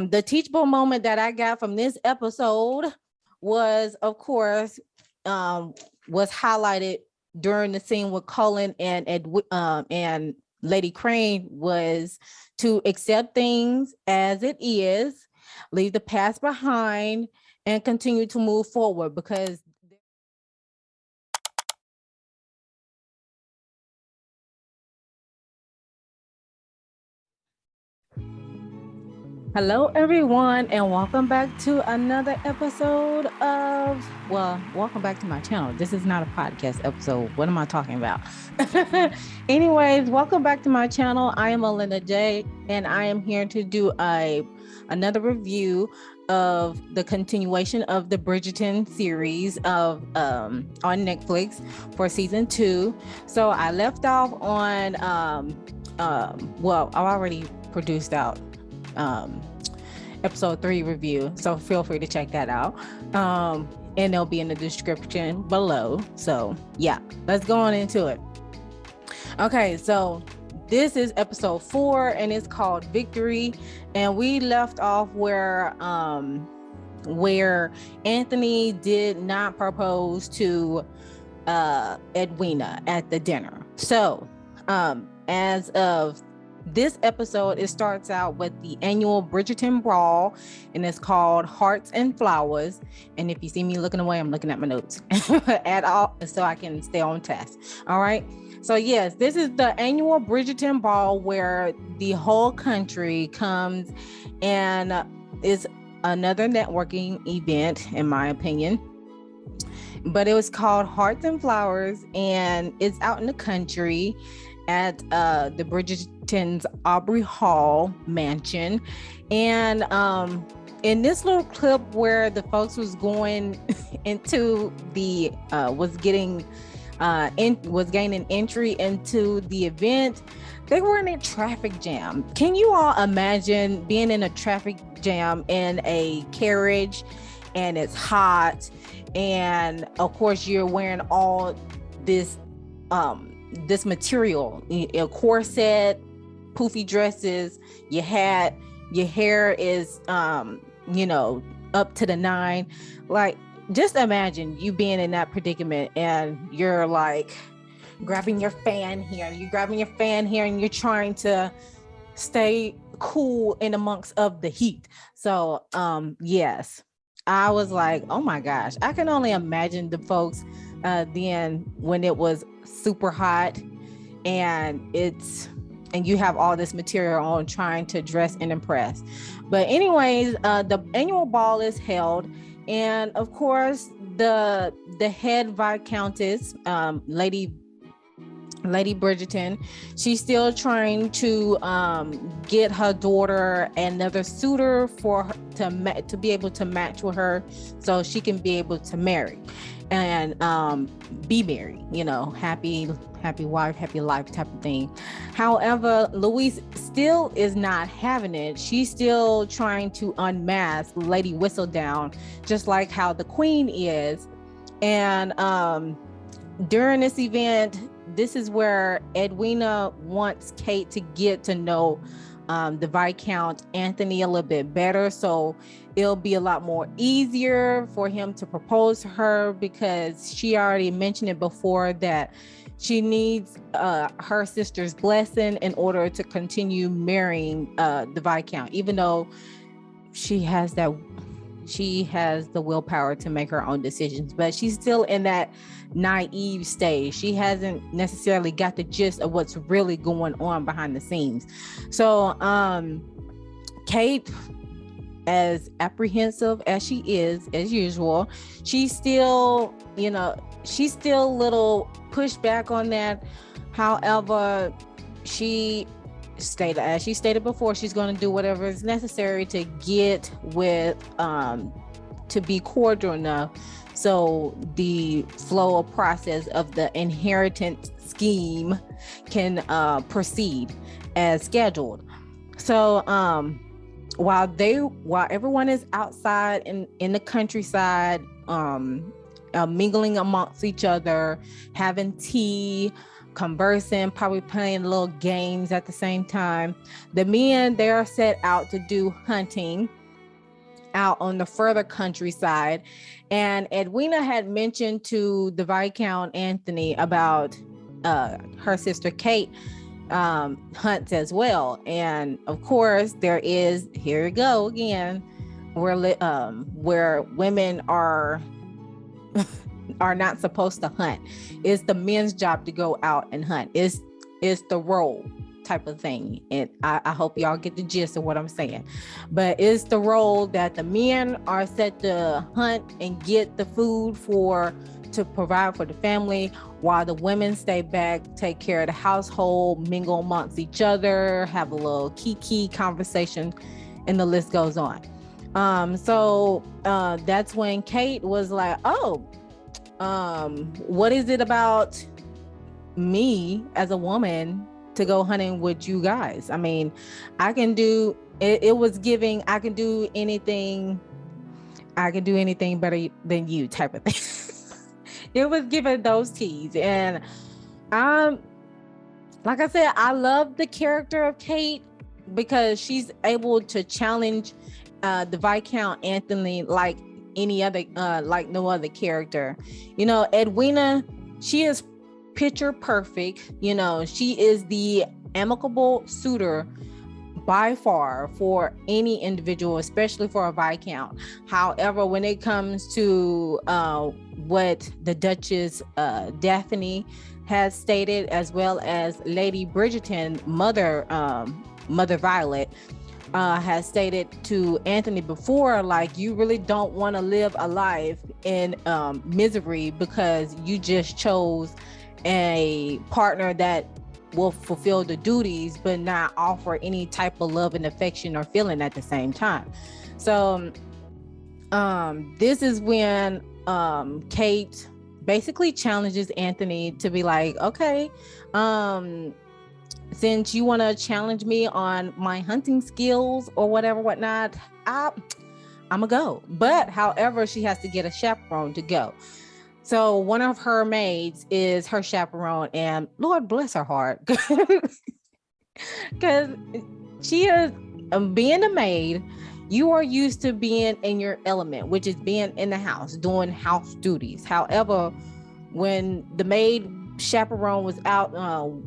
The teachable moment that I got from this episode was, of course, was highlighted during the scene with Cullen and Lady Crane, was to accept things as it is, leave the past behind, and continue to move forward. Because hello, everyone, and welcome back to another episode of, welcome back to my channel. This is not a podcast episode. What am I talking about? Anyways, welcome back to my channel. I am Melinda J, and I am here to do another review of the continuation of the Bridgerton series of on Netflix for season 2. So I left off on I already produced out episode 3 review, so feel free to check that out, and they'll be in the description below. So yeah, let's go on into it. Okay, so this is episode 4 and it's called Victory, and we left off where Anthony did not propose to Edwina at the dinner. So as of this episode, it starts out with the annual Bridgerton Brawl, and it's called Hearts and Flowers. And if you see me looking away, I'm looking at my notes at all, so I can stay on task. All right. So yes, this is the annual Bridgerton Ball where the whole country comes, and is another networking event, in my opinion. But it was called Hearts and Flowers, and it's out in the country at the Bridgerton's Aubrey Hall mansion. And in this little clip where the folks was going into the was gaining entry into the event, they were in a traffic jam. Can you all imagine being in a traffic jam in a carriage, and it's hot, and of course you're wearing all this material, a corset, poofy dresses, your hat, your hair is up to the 9. Like, just imagine you being in that predicament, and you're like grabbing your fan here, and you're trying to stay cool in amongst of the heat. So yes, I was like, oh my gosh, I can only imagine the folks then when it was super hot, and you have all this material on, trying to dress and impress. But anyways, the annual ball is held, and of course the head Viscountess, Lady Bridgerton, she's still trying to get her daughter another suitor for her to be able to match with her, so she can be able to marry and be married, happy wife, happy life type of thing. However, Louise still is not having it. She's still trying to unmask Lady Whistledown, just like how the Queen is. And during this event, this is where Edwina wants Kate to get to know the Viscount Anthony a little bit better, so it'll be a lot more easier for him to propose to her, because she already mentioned it before that she needs her sister's blessing in order to continue marrying the Viscount, even though she has the willpower to make her own decisions, but she's still in that naive stage. She hasn't necessarily got the gist of what's really going on behind the scenes. So Kate, as apprehensive as she is, as usual, she's still a little pushback on that. However, she stated before, she's going to do whatever is necessary to get with to be cordial enough so the flow of process of the inheritance scheme can proceed as scheduled. So while everyone is outside in the countryside, mingling amongst each other, having tea, conversing, probably playing little games at the same time. The men, they are set out to do hunting out on the further countryside. And Edwina had mentioned to the Viscount Anthony about her sister Kate hunts as well. And of course, there is, here we go again, where women are not supposed to hunt. It's the men's job to go out and hunt. It's the role type of thing. And I hope y'all get the gist of what I'm saying. But it's the role that the men are set to hunt and get the food to provide for the family, while the women stay back, take care of the household, mingle amongst each other, have a little kiki conversation, and the list goes on. So that's when Kate was like, oh, what is it about me as a woman to go hunting with you guys? I mean, I can do it. It was giving, I can do anything better than you type of thing. It was giving those teas. And like I said, I love the character of Kate because she's able to challenge the Viscount Anthony like any other, like no other character. You know, Edwina, she is picture perfect. You know, she is the amicable suitor by far for any individual, especially for a Viscount. However, when it comes to what the Duchess Daphne has stated, as well as Lady Bridgerton, Mother Violet, has stated to Anthony before, like, you really don't want to live a life in misery because you just chose a partner that will fulfill the duties but not offer any type of love and affection or feeling at the same time. So this is when Kate basically challenges Anthony to be like, okay, since you want to challenge me on my hunting skills or whatnot, I'm gonna go. But however, she has to get a chaperone to go. So one of her maids is her chaperone, and Lord bless her heart, because she is being a maid. You are used to being in your element, which is being in the house, doing house duties. However, when the maid chaperone was out,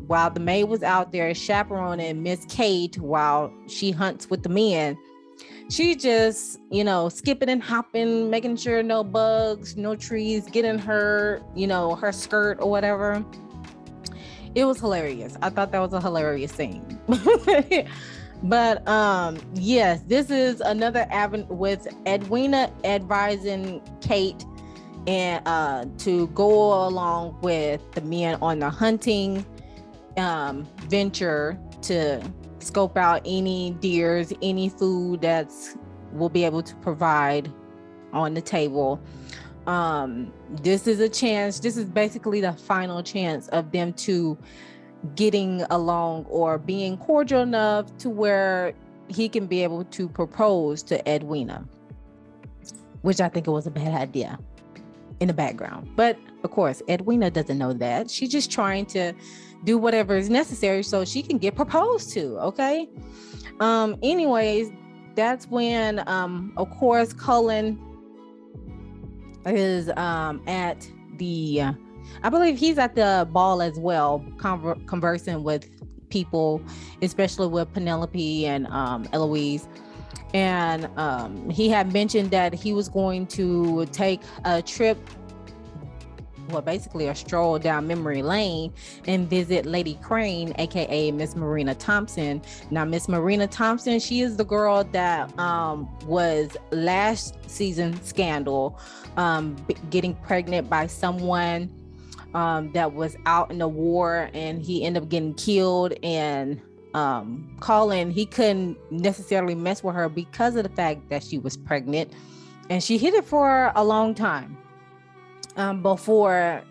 while the maid was out there chaperoning Miss Kate while she hunts with the men, she just, you know, skipping and hopping, making sure no bugs, no trees getting her, you know, her skirt or whatever. It was hilarious. I thought that was a hilarious scene. But yes, this is another avenue with Edwina advising Kate and to go along with the men on the hunting venture to scope out any deers, any food that's will be able to provide on the table. This is a chance. This is basically the final chance of them to getting along or being cordial enough to where he can be able to propose to Edwina, which I think it was a bad idea in the background. But of course, Edwina doesn't know that. She's just trying to do whatever is necessary so she can get proposed to. Okay. Anyways, that's when, of course, Cullen is at the, I believe he's at the ball as well, conversing with people, especially with Penelope and Eloise. And he had mentioned that he was going to take a trip, well, basically a stroll down memory lane and visit Lady Crane, aka Miss Marina Thompson. Now, Miss Marina Thompson, she is the girl that was last season's scandal, getting pregnant by someone that was out in the war, and he ended up getting killed. And Colin, he couldn't necessarily mess with her because of the fact that she was pregnant, and she hid it for a long time before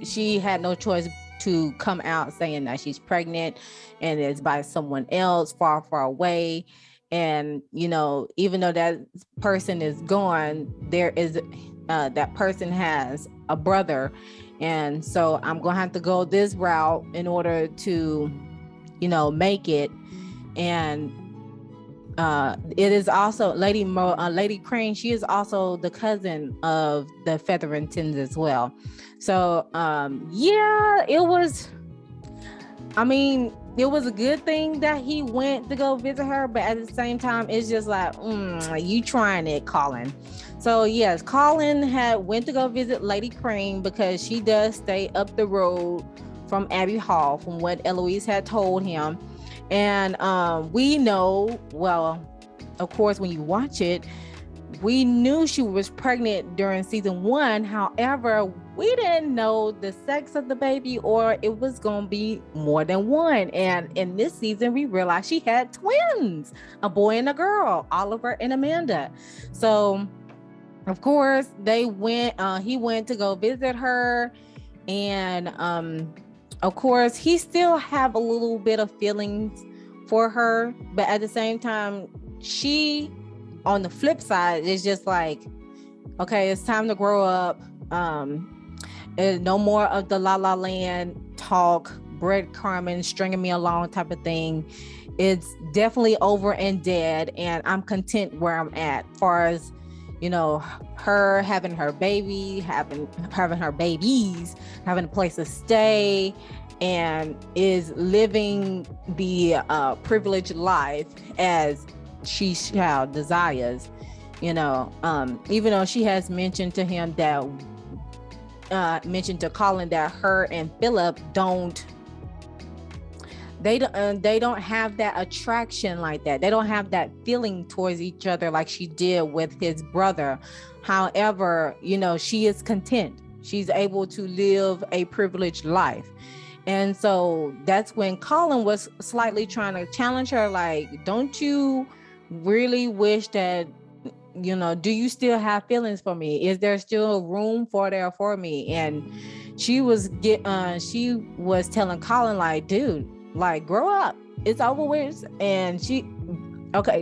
she had no choice to come out saying that she's pregnant and is by someone else far away. And, even though that person is gone, there is that person has a brother. And so I'm going to have to go this route in order to, make it. And it is also Lady Crane. She is also the cousin of the Featheringtons as well. So, it was, it was a good thing that he went to go visit her, but at the same time, it's just like, you trying it, Colin. So yes, Colin went to go visit Lady Crane because she does stay up the road from Abbey Hall, from what Eloise had told him. And we know, well, of course, when you watch it, we knew she was pregnant during season 1. However, we didn't know the sex of the baby, or it was going to be more than one. And in this season, we realized she had twins, a boy and a girl, Oliver and Amanda. So, of course, he went to go visit her. And, of course, he still have a little bit of feelings for her. But at the same time, she, on the flip side, is just like, okay, it's time to grow up. No more of the La La Land talk, breadcrumbing, stringing me along type of thing. It's definitely over and dead, and I'm content where I'm at. As far as, her having her baby, having her babies, having a place to stay, and is living the privileged life as she shall desires. Even though she has mentioned to him that mentioned to Colin that her and Philip don't have that attraction like that. They don't have that feeling towards each other like she did with his brother. However, she is content. She's able to live a privileged life. And so that's when Colin was slightly trying to challenge her, like, don't you really wish that, do you still have feelings for me? Is there still room for me? And she was telling Colin, like, dude, like, grow up. It's over with. And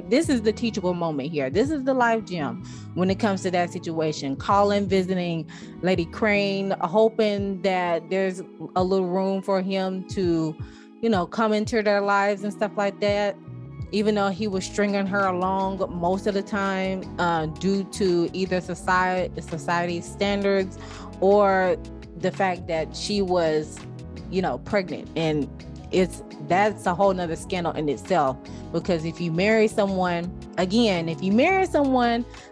this is the teachable moment here. This is the life gem when it comes to that situation. Colin visiting Lady Crane, hoping that there's a little room for him to, come into their lives and stuff like that. Even though he was stringing her along most of the time due to either society standards or the fact that she was, pregnant. And that's a whole nother scandal in itself, because if you marry someone that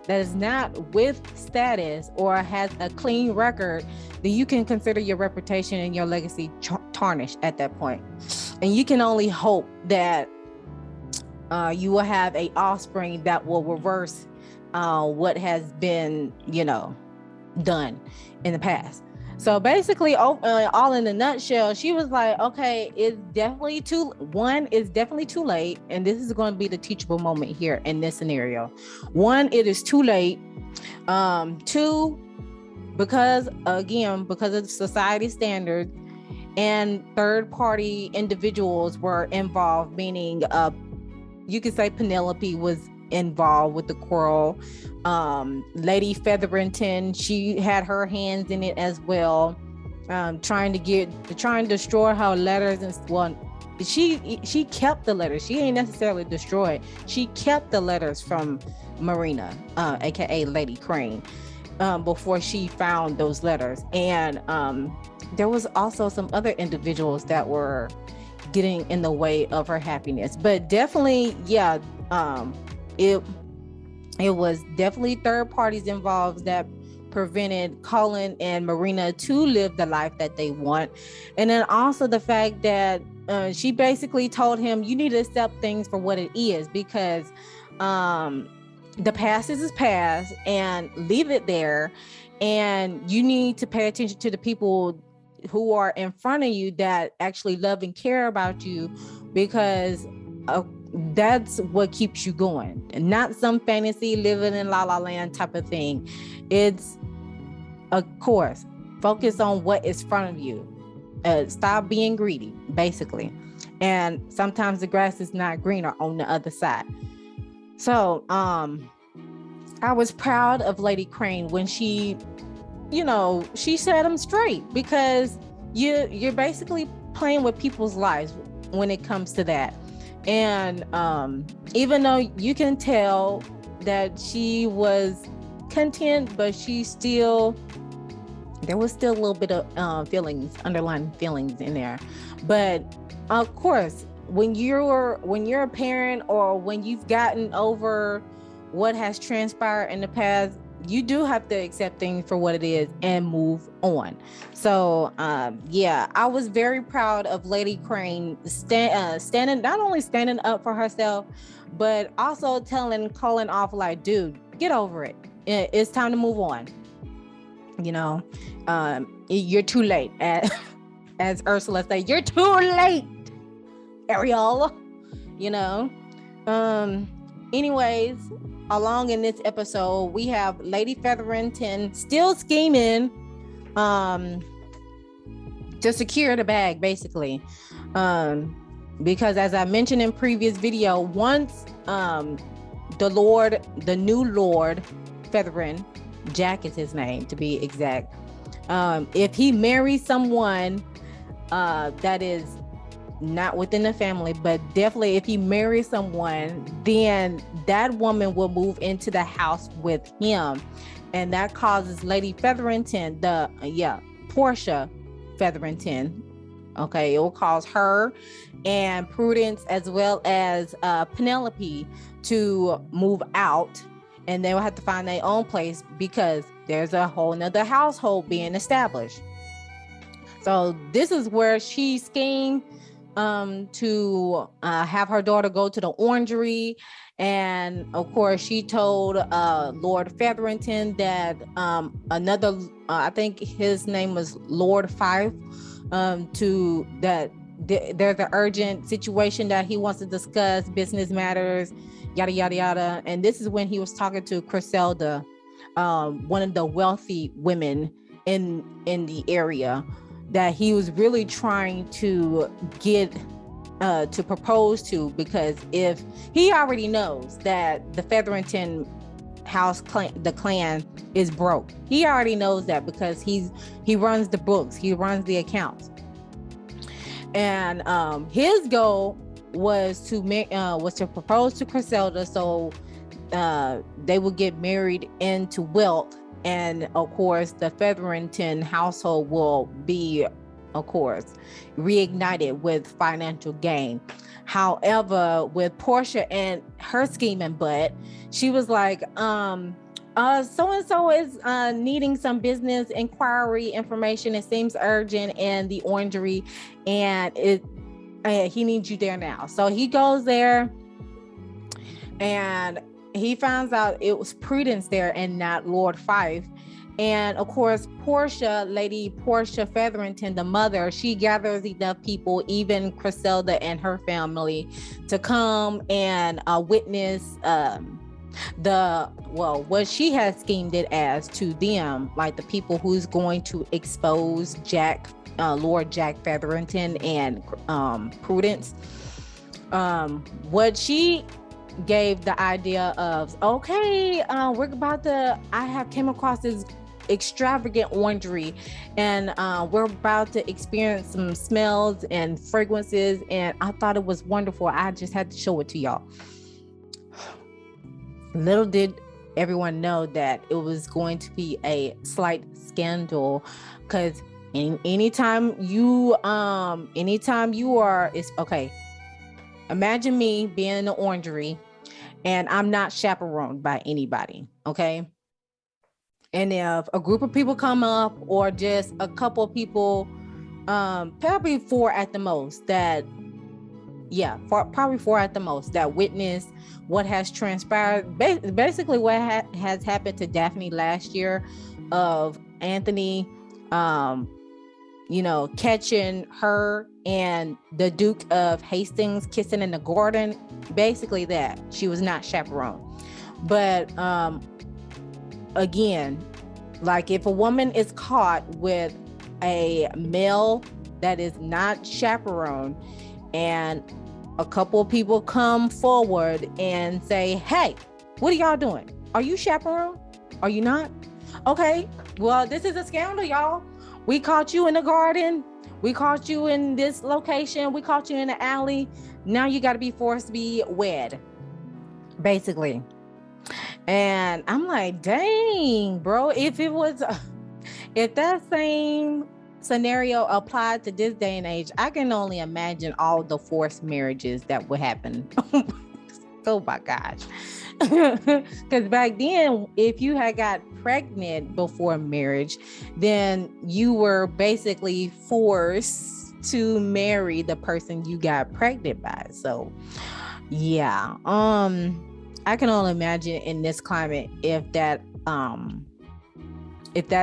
is not with status or has a clean record, then you can consider your reputation and your legacy tarnished at that point. And you can only hope that you will have a offspring that will reverse what has been, done in the past. So basically, all in a nutshell, she was like, okay, it's definitely too late. And this is going to be the teachable moment here in this scenario. 1, it is too late. 2, because of society standards and third party individuals were involved, meaning you could say Penelope was involved with the quarrel. Lady Featherington, she had her hands in it as well, trying to destroy her letters. And she kept the letters. She ain't necessarily destroyed. She kept the letters from Marina, aka Lady Crane, before she found those letters. And there was also some other individuals that were getting in the way of her happiness. But definitely, it was definitely third parties involved that prevented Colin and Marina to live the life that they want. And then also the fact that she basically told him, you need to accept things for what it is, because the past is past, and leave it there. And you need to pay attention to the people who are in front of you that actually love and care about you, because that's what keeps you going, and not some fantasy living in La La Land type of thing. It's, of course, focus on what is in front of you. Stop being greedy, basically. And sometimes the grass is not greener on the other side. So I was proud of Lady Crane when she, she set them straight, because you're basically playing with people's lives when it comes to that. And even though you can tell that she was content, but there was still a little bit of underlying feelings in there. But of course, when you're a parent, or when you've gotten over what has transpired in the past, you do have to accept things for what it is and move on. So I was very proud of Lady Crane standing, not only standing up for herself, but also calling off, like, dude, get over it. It's time to move on. You're too late. As Ursula said, you're too late, Ariel. Anyways, along in this episode, we have Lady Featherington still scheming to secure the bag, basically. Because as I mentioned in previous video, once the new Lord Featherin, Jack is his name to be exact, if he marries someone that is not within the family, but definitely if he marries someone, then that woman will move into the house with him, and that causes Lady Featherington, Portia Featherington, okay, it will cause her and Prudence as well as Penelope to move out, and they will have to find their own place because there's a whole nother household being established. So this is where she schemed to have her daughter go to the orangery. And of course, she told Lord Featherington that another, I think his name was Lord Fife, there's an urgent situation that he wants to discuss, business matters, yada, yada, yada. And this is when he was talking to Griselda, one of the wealthy women in the area, that he was really trying to get to propose to, because if he already knows that the Featherington house the clan is broke, he already knows that because he runs the books, he runs the accounts, and his goal was to propose to Griselda, so they would get married into wealth. And of course, the Featherington household will be, of course, reignited with financial gain. However, with Portia and her scheming butt, she was like, so-and-so is needing some business inquiry information. It seems urgent in the orangery, and he needs you there now. So he goes there, and he finds out it was Prudence there and not Lord Fife. And of course, Lady Portia Featherington, the mother, she gathers enough people, even Griselda and her family, to come and witness what she has schemed it as to them, like the people who's going to expose Lord Jack Featherington and Prudence. What she gave the idea of, okay, I have came across this extravagant orangery, and we're about to experience some smells and fragrances, and I thought it was wonderful. I just had to show it to y'all. Little did everyone know that it was going to be a slight scandal, because anytime you are, it's okay. Imagine me being in the orangery and I'm not chaperoned by anybody, okay? And if a group of people come up, or just a couple of people, probably four at the most, that witness what has transpired, basically what has happened to Daphne last year, of Anthony, catching her and the Duke of Hastings kissing in the garden, basically that she was not chaperoned. But again, like, if a woman is caught with a male that is not chaperoned, and a couple of people come forward and say, hey, what are y'all doing? Are you chaperone? Are you not? Okay, well, this is a scandal, y'all. We caught you in the garden. We caught you in this location. We caught you in the alley. Now you got to be forced to be wed, basically. And I'm like, dang, bro, if that same scenario applied to this day and age, I can only imagine all the forced marriages that would happen. Oh my gosh. Because back then, if you had got pregnant before marriage, then you were basically forced to marry the person you got pregnant by. So yeah, I can only imagine in this climate if that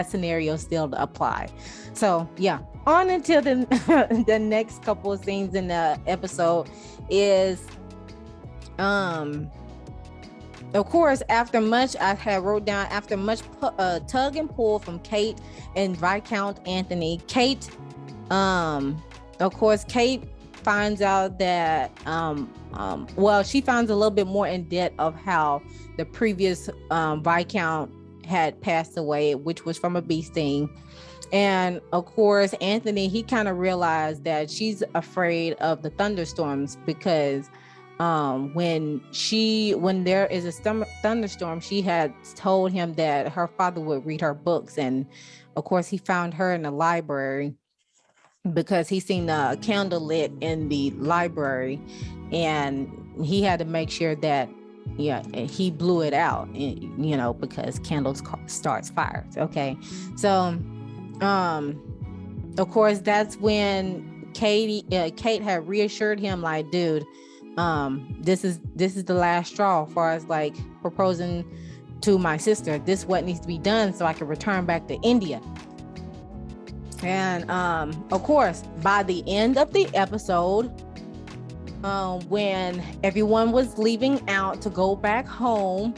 scenario still apply. So yeah, on until the the next couple of scenes in the episode is of course, after much tug and pull from Kate and Viscount Anthony, Kate finds out that she finds a little bit more in depth of how the previous Viscount had passed away, which was from a bee sting. And of course, Anthony, he kind of realized that she's afraid of the thunderstorms because when there is a thunderstorm, she had told him that her father would read her books. And of course, he found her in the library because he seen a candle lit in the library, and he had to make sure that he blew it out, because candles starts fires. Okay, so of course, that's when Kate had reassured him, like, dude, this is the last straw as far as like proposing to my sister. This is what needs to be done so I can return back to India. And of course, by the end of the episode, when everyone was leaving out to go back home,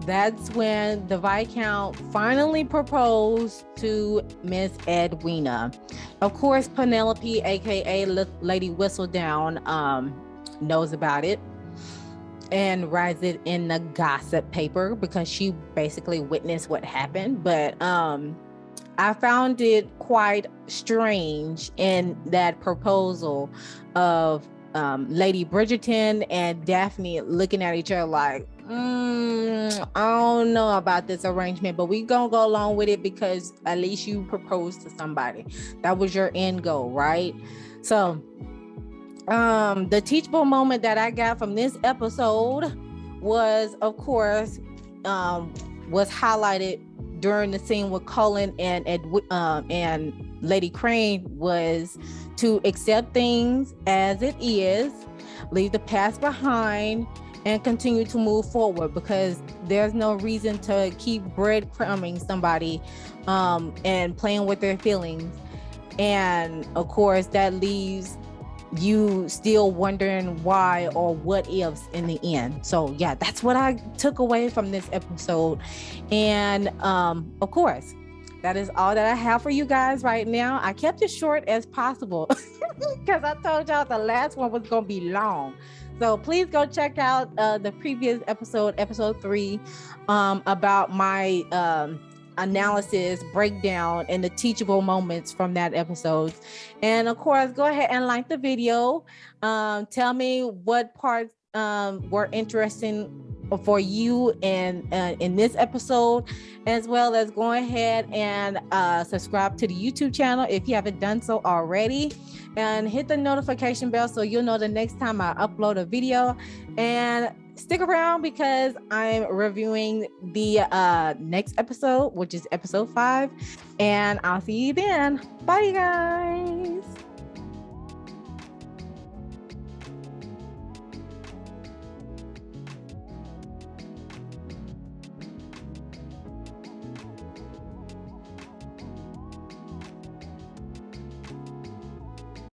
that's when the Viscount finally proposed to Miss Edwina. Of course, Penelope, aka Lady Whistledown, knows about it and writes it in the gossip paper because she basically witnessed what happened. But I found it quite strange in that proposal of Lady Bridgerton and Daphne looking at each other like, I don't know about this arrangement, but we gonna go along with it because at least you proposed to somebody. That was your end goal, right? So the teachable moment that I got from this episode was, of course, was highlighted during the scene with Cullen and Lady Crane, was to accept things as it is, leave the past behind, and continue to move forward, because there's no reason to keep breadcrumbing somebody and playing with their feelings. And of course, that leaves you still wondering why or what ifs in the end. So yeah, that's what I took away from this episode. And of course, that is all that I have for you guys right now. I kept it short as possible because I told y'all the last one was going to be long. So please go check out the previous episode 3, about my analysis, breakdown, and the teachable moments from that episode. And of course, go ahead and like the video. Tell me what parts were interesting for you in this episode, as well as go ahead and subscribe to the YouTube channel if you haven't done so already, and hit the notification bell so you'll know the next time I upload a video. And stick around because I'm reviewing the next episode, which is episode 5, and I'll see you then. Bye, guys.